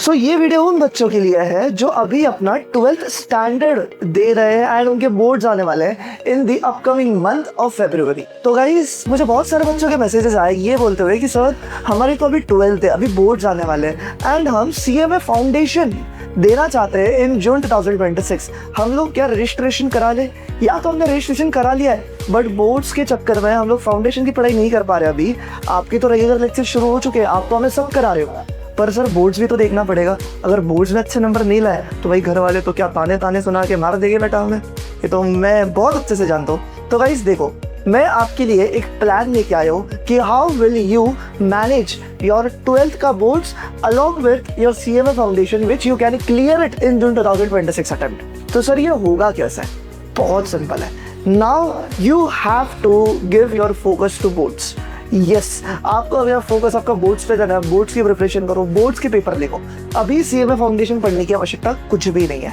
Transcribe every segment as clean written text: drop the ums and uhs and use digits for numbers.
सो ये वीडियो उन बच्चों के लिए है जो अभी अपना 12th स्टैंडर्ड दे रहे हैं एंड उनके बोर्ड्स आने वाले हैं in the upcoming month of February. तो गाइस मुझे बहुत सारे बच्चों के मैसेजेस आए ये बोलते हुए कि सर हमारी तो अभी 12th है, अभी बोर्ड्स आने वाले हैं एंड हम CMA फाउंडेशन देना चाहते हैं इन जून 2026। हम लोग क्या रजिस्ट्रेशन करा लें? या तो हमने रजिस्ट्रेशन करा लिया है बट बोर्ड्स के चक्कर में हम लोग फाउंडेशन की पढ़ाई नहीं कर पा रहे। अभी आपके तो रेगुलर लेक्चर शुरू हो चुके हैं, आप तो हमें सब करा रहे हो, पर सर बोर्ड्स भी तो देखना पड़ेगा। अगर बोर्ड्स में अच्छे नंबर नहीं लाए तो भाई घर वाले तो क्या ताने ताने सुना के मार देंगे बेटा हमें, ये तो मैं बहुत अच्छे से जानता हूँ। तो गाइस देखो, मैं आपके लिए एक प्लान लेके आया हूँ कि how will you manage your 12th का boards along with your CMA foundation which you can clear it in June 2026 attempt. तो सर ये होगा कैसे? बहुत सिंपल है। Now you have to give your focus to boards. Yes, आपको अभी focus आपका बोर्ड्स पे करना है, बोर्ड्स की प्रिपरेशन करो, बोर्ड्स के पेपर लिखो। अभी CMA फाउंडेशन पढ़ने की आवश्यकता कुछ भी नहीं है।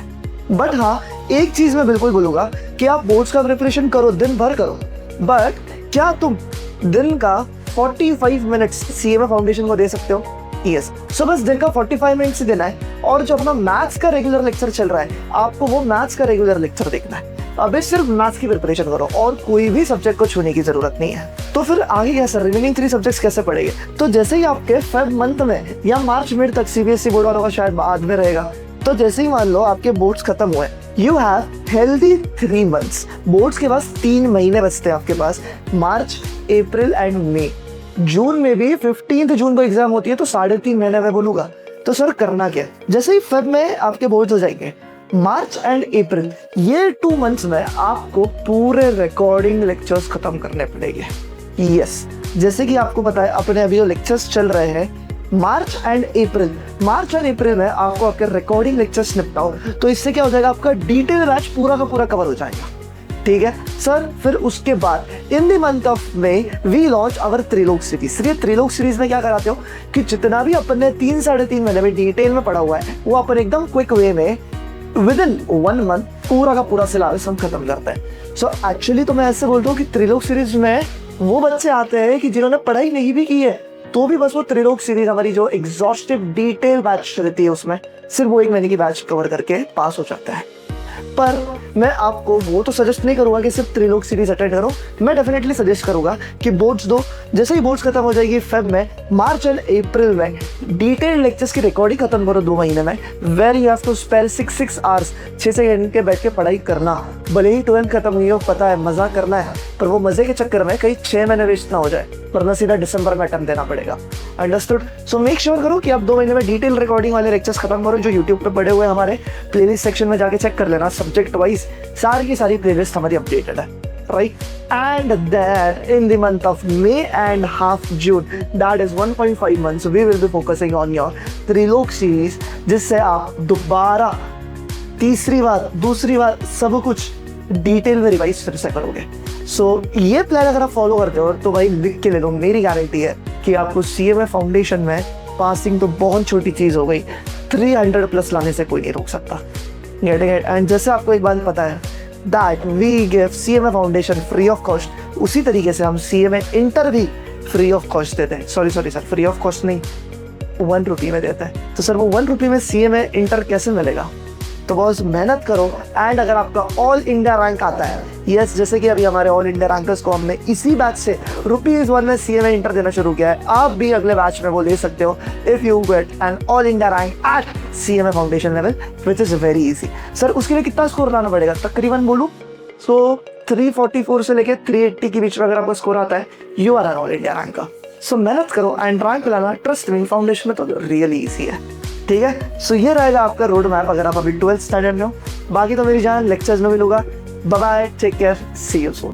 बट हाँ, एक चीज मैं बिल्कुल बोलूंगा कि आप बोर्ड्स का प्रिपरेशन करो, दिन भर करो, बट क्या तुम दिन का 45 मिनट्स CMA फाउंडेशन को दे सकते हो? यस। सो बस दिन का 45 मिनट्स ही देना है और जो अपना मैथ्स का रेगुलर लेक्चर चल रहा है आपको वो मैथ्स का रेगुलर लेक्चर देखना है। अबे सिर्फ मैथ्स की प्रिपरेशन करो और कोई भी सब्जेक्ट को छूने की जरूरत नहीं है। तो फिर आगे क्या सर, रिमेनिंग 3 सब्जेक्ट्स कैसे पढ़ेंगे? तो जैसे ही आपके फेब मंथ में या मार्च मिड तक CBSE बोर्ड वालों का शायद बाद में रहेगा, तो जैसे ही मान लो आपके बोर्ड्स खत्म हुए, you have healthy 3 months. Boards के पास 3 महीने बचते हैं आपके पास, मार्च, अप्रैल एंड मई। जून में भी 15 जून को एग्जाम होती है, तो 3.5 महीने में बोलूंगा। तो सर करना क्या? जैसे ही फेब में आपके बोर्ड्स हो जाएंगे, मार्च एंड अप्रैल, ये 2 मंथ्स में आपको पूरे रिकॉर्डिंग लेक्चर्स खत्म करने पड़ेंगे। यस, जैसे कि आपको पता है अपने अभी जो लेक्चर्स चल रहे हैं मार्च एंड अप्रैल में आपको आपके रिकॉर्डिंग लेक्चर्स निपटाओ, तो इससे क्या हो जाएगा, आपका डिटेल बैच पूरा का पूरा कवर हो जाएगा। ठीक है सर। फिर उसके बाद in the month of May we launch our Trilok series. ये त्रिलोक सीरीज में क्या कराते हो कि जितना भी अपन ने 3-3.5 महीने में डिटेल में पढ़ा हुआ है वो अपन एकदम क्विक वे में विद इन 1 मंथ पूरा का पूरा सिलेबस हम खत्म करते हैं। सो एक्चुअली तो मैं ऐसे बोलता हूँ कि त्रिलोक सीरीज में वो बच्चे आते हैं कि जिन्होंने पढ़ाई नहीं भी की है तो भी बस वो त्रिलोक सीरीज हमारी जो एग्जॉस्टिव डिटेल बैच रहती है उसमें सिर्फ वो 1 महीने की बैच कवर करके पास हो जाता है। पर मैं आपको वो तो सजेस्ट नहीं करूंगा कि सिर्फ त्रिलोक सीरीज अटेंड करो। मैं डेफिनेटली सजेस्ट करूंगा कि बोर्ड्स दो। जैसे ही बोर्ड्स खत्म हो जाएगी फेब में, मार्च एंड अप्रैल में डिटेल लेक्चर्स की रिकॉर्डिंग खत्म करो 2 महीने में, where you have to spare 6 hours, 6 घंटे बैठ के पढ़ाई करना। भले ही 12th खत्म हुई हो, पता है मजा करना है, पर वो मजे के चक्कर में कहीं 6 महीने वेस्ट ना हो जाए, वरना सीधा दिसंबर में अटेम्प्ट देना पड़ेगा। अंडरस्टूड? सो मेक श्योर करो कि आप 2 महीने में डिटेल रिकॉर्डिंग वाले लेक्चर्स खत्म करो। जो यूट्यूब पे पड़े हुए हमारे प्लेलिस्ट सेक्शन में जाके चेक कर लेना, सब्जेक्ट वाइज सारी की सारी प्लेलिस्ट हमारी अपडेटेड है, right? And then in the month of May and half June, that is 1.5 months, we will be focusing on your Trilok series, जिससे आप दोबारा तीसरी बार सब कुछ डिटेल में रिवाइज फिर से करोगे। सो ये प्लान अगर आप फॉलो करते हो तो भाई लिख के ले लो, मेरी गारंटी है कि आपको CMA फाउंडेशन में पासिंग तो बहुत छोटी चीज हो गई, 300+ लाने से कोई नहीं रोक सकता। एंड जैसे आपको एक बात पता है that we give CMA foundation free of cost, उसी तरीके से हम CMA इंटर भी फ्री ऑफ कॉस्ट देते हैं। Sorry sir, free of cost नहीं, 1 रुपये में देते हैं। तो सर वो 1 रुपये में CMA इंटर कैसे मिलेगा? तो बस मेहनत करो एंड अगर आपका ऑल इंडिया रैंक आता है, यस, जैसे कि अभी हमारे ऑल इंडिया रैंकर्स को हमने इसी बैच से ₹1 में CMA इंटर देना शुरू किया है, आप भी अगले बैच में वो ले सकते हो if you get an all India rank at CMA foundation level which is very easy. Sir उसके लिए कितना स्कोर लाना पड़ेगा? तकरीबन बोलूँ सो 344 से लेके 380 के बीच में अगर आपका स्कोर आता है, you are an all India ranker. So मेहनत करो एंड रैंक लाना, ट्रस्ट मी, फाउंडेशन में तो रियली ईजी है। ठीक है, सो ये रहेगा आपका रोड मैप अगर आप अभी 12th स्टैंडर्ड में हो। बाकी तो मेरी जान लेक्चर्स में मिलूंगा। Bye bye, take care, see you soon.